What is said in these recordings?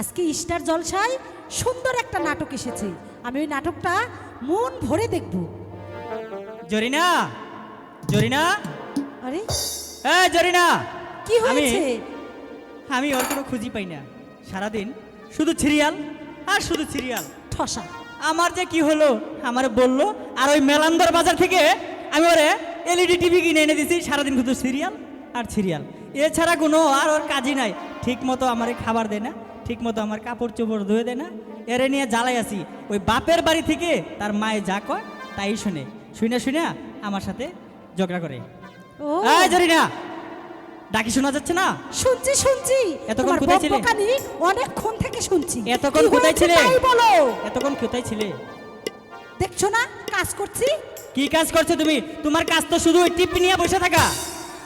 আজকে স্টার জলসায় সুন্দর একটা নাটক এসেছে, আমি ওই নাটকটা মন ভরে দেখব। জরিনা, জরিনা, আরে জরিনা, কি হয়েছে? আমি ওর কোনো খুঁজি পাই না, সারাদিন শুধু সিরিয়াল আর শুধু সিরিয়াল। ঠসা, আমার যে কি হলো, আমার বললো আর ওই মেলান্দর বাজার থেকে আমি ওরে এলইডি টিভি কিনে এনে দিছি, সারাদিন শুধু সিরিয়াল আর সিরিয়াল, এছাড়া কোনো আর ওর কাজই নাই। ঠিক মতো আমারে খাবার দেয় না, ঠিক মতো আমার কাপড় চোপড় ধুয়ে দেয় না, এরে নিয়ে জ্বালাই আসি। ওই বাপের বাড়ি থেকে তার মায়ে যা কয় তাই শুনে শুনে শুনে আমার সাথে ঝগড়া করে। ও জরিনা, ডাকি শোনা যাচ্ছে না? শুনছি শুনছি, এতক্ষণ কোথায় ছিলে? বকবকানি অনেকক্ষণ থেকে শুনছি। এতক্ষণ কি কোথায় হয়েছে ছিলে? তাই বলো। এতক্ষণ কোথায় ছিলে? দেখছো না কাজ করছি? কি কাজ করছো তুমি? তোমার কাজ তো শুধু ওই টিভি নিয়ে বসে থাকা,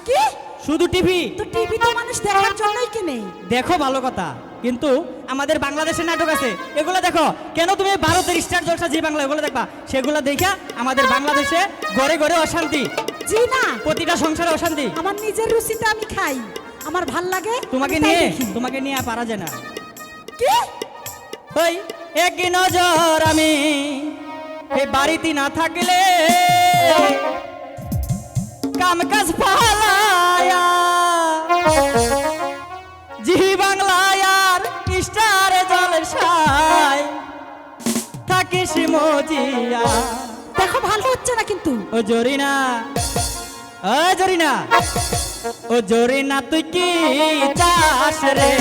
কি শুধু টিভি। তো টিভি তো মানুষ দেখার জন্যই কিনে। দেখো ভালো কথা, কিন্তু আমাদের বাংলাদেশের নাটক আছে, এগুলো দেখো কেন? তুমি ভারতের স্টার জলসা জি বাংলা এগুলো দেখবা, সেগুলো দেখা আমাদের বাংলাদেশে ঘরে ঘরে অশান্তি, জি না, প্রতিটা সংসারে অশান্তি। আমার নিজের রুচিতে আমি খাই, আমার ভাল লাগে। তোমাকে আমি তাই নিয়ে দেখি। তোমাকে নিয়ে আর পারা যায় না। কি ওই এক নজর আমি এই বাড়িতে না থাকলে কাম কাজ পালায়া জি বাংলায় আর স্টার জলসায় থাকিস মজিয়া। দেখো ভালো হচ্ছে না কিন্তু। ও জরিনা, ও জরিনা, ও জরিনা, তুই কি চাস রে?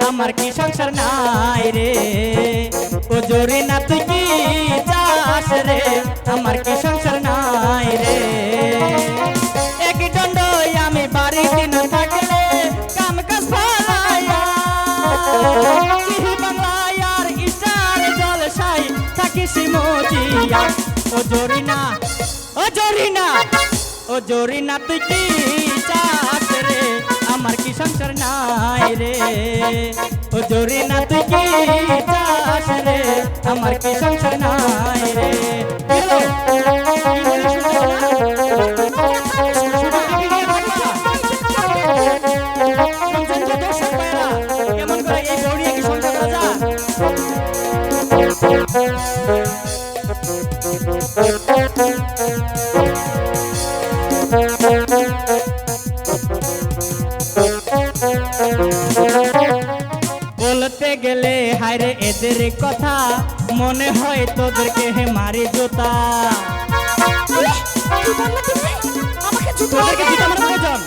আমার কি সংসার নাই রে? ও জরিনা, তুই কি চাস রে? আমার কি সংসার নাই রে? এক দণ্ডই আমি বাড়িতে না থাকলে কাম কাজ পালায়া জি বাংলায় আর স্টার জলসায় থাকিস মজিয়া। ও জরিনা, ও জরিনা, ও জরিনা, তুই কি চাস রে? আমার কি সংসার নাই রে? ও জরিনা, তুই কি চাস রে? আমার কি সংসার নাই রে? কেমন করে এই বউড়িয়ে কি সংসার রাজা? বলতে গেলে হায়রে এদের কথা, মনে হয় তোদেরকে হে মারি জোতা। কি বললে তুমি? আমাকে জুতো তোদেরকে মারবে? জুতা মারা প্রয়োজন।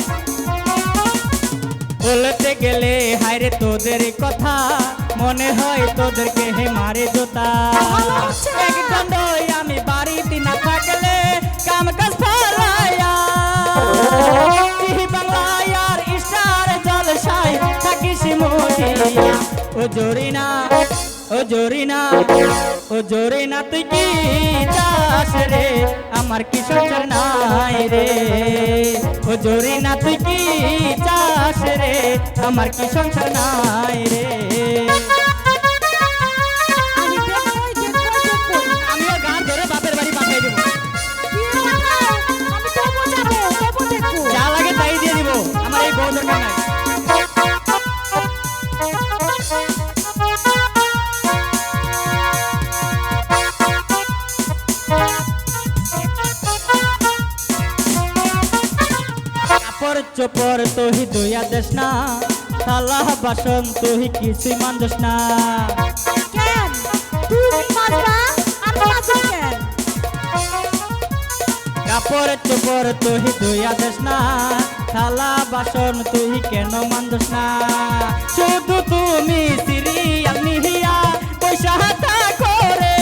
বলতে গেলে হায়রে তোদের কথা, মনে হয় তোদেরকে হে মারে জোতা। ভালো হচ্ছে না। এক দণ্ডই আমি বাড়িতে না থাকলে কাম কাজ পালায়া জি বাংলায় আর স্টার জলসায় থাকিস মজিয়া। ও জরিনা, ও জরিনা, ও জরিনা, তুই কি চাস রে? আমার কি সংসার নাই রে? ও জরিনা, তুই কি চাস রে? আমার কি সংসার নাই রে? আমি দেখবই, দেখবই, দেখবই। আমিও গান ধরে বাপের বাড়ি পাঠিয়ে দেবো, কি হলো? আমি তবু যাবো, তবু দেখবো। যা লাগে তাই দিয়ে দিব, আমার এই বউ দরকার নাই। কাপড় চোপড় তুই ধুইয়া দেস না, থালা বাসন তুই কিছুই মানজস না। কেন? তুমি মাজবা, আমি মাজব কেন? কাপড় চোপড় তুই ধুইয়া দেস না, থালা বাসন তুই কেন মানজস না? শুধু তুমি সিরিয়াল নিহিয়া পয়সা হাতা করে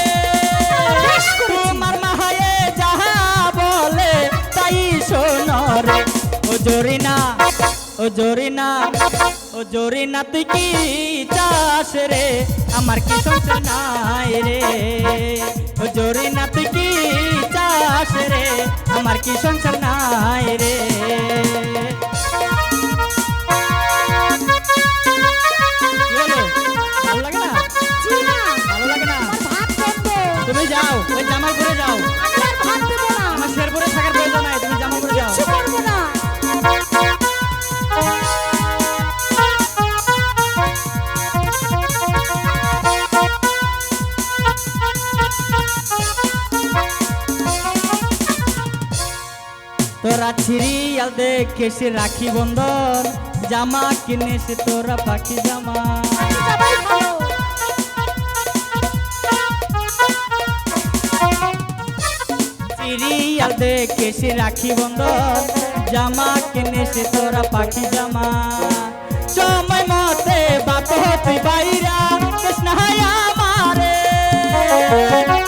বেশ করেছি। তোমার মাহায়ে যাহা বলে তাই শোনো রে। ও জরিনা, ও জরিনা, ও জরিনা, তুই কি চাস রে? আমার কি সংসার নাই রে? ও জরিনা, তুই কি চাস রে? আমার কি সংসার নাই রে? কি হলো? ভালো লাগে না? জি না, ভালো লাগে না? আমার ভাত বন্ধ। তুমি যাও, ওই জামালপুরে যাও, আমি আর ভাত দেবো না। আমার শেরপুরে থাকার প্রয়োজন নাই, তুমি জামালপুরে যাও। কিচ্ছু করবো না। তোরা সিরিয়াল দেখে সে রাখি বন্ধন জামা কিনে সে তোরা পাখি জামা সবাই ভালো। সিরিয়াল দেখে সে রাখি বন্ধন জামা কিনে সে তোরা পাখি জামা সময় মতে বাপ তুই বাইরা কৃষ্ণ আমারে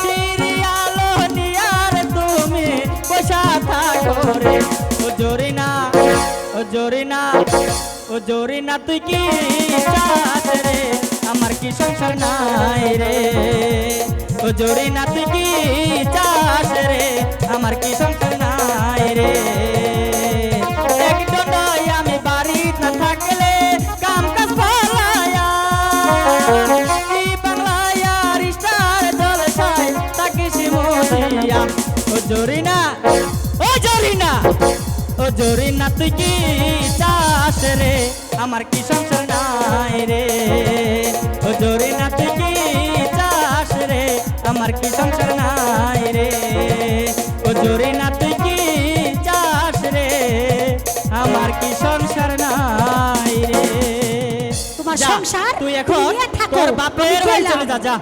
সিরিয়াল নিয়ার তুমি বসা থাকো রে ও জরিনা ও জরিনা ও জরিনা তুই কি চাস রে আমার কি সংসার নাই রে ও জরিনা তুই কি চাস রে আমার কি সংসার নাই রে একদম নয় আমি বাড়ি না থাকলে কাম কাজ পালায়া এই বাংলায় স্টার জলসায় তাকে শিমুলিয়া ও জরিনা ও জরিনা ও জরিনা তুই কি চাস রে আমার কি সংসার নাই রে ও জরিনা তুই কি চাস রে আমার কি সংসার নাই রে ও জরিনা তুই কি চাস রে আমার কি সংসার নাই রে তোমার যা, সংসার তুই এখন নিয়ে থাকো। তোর বাপের আমি বাড়ি গেলাম। চলে যা যা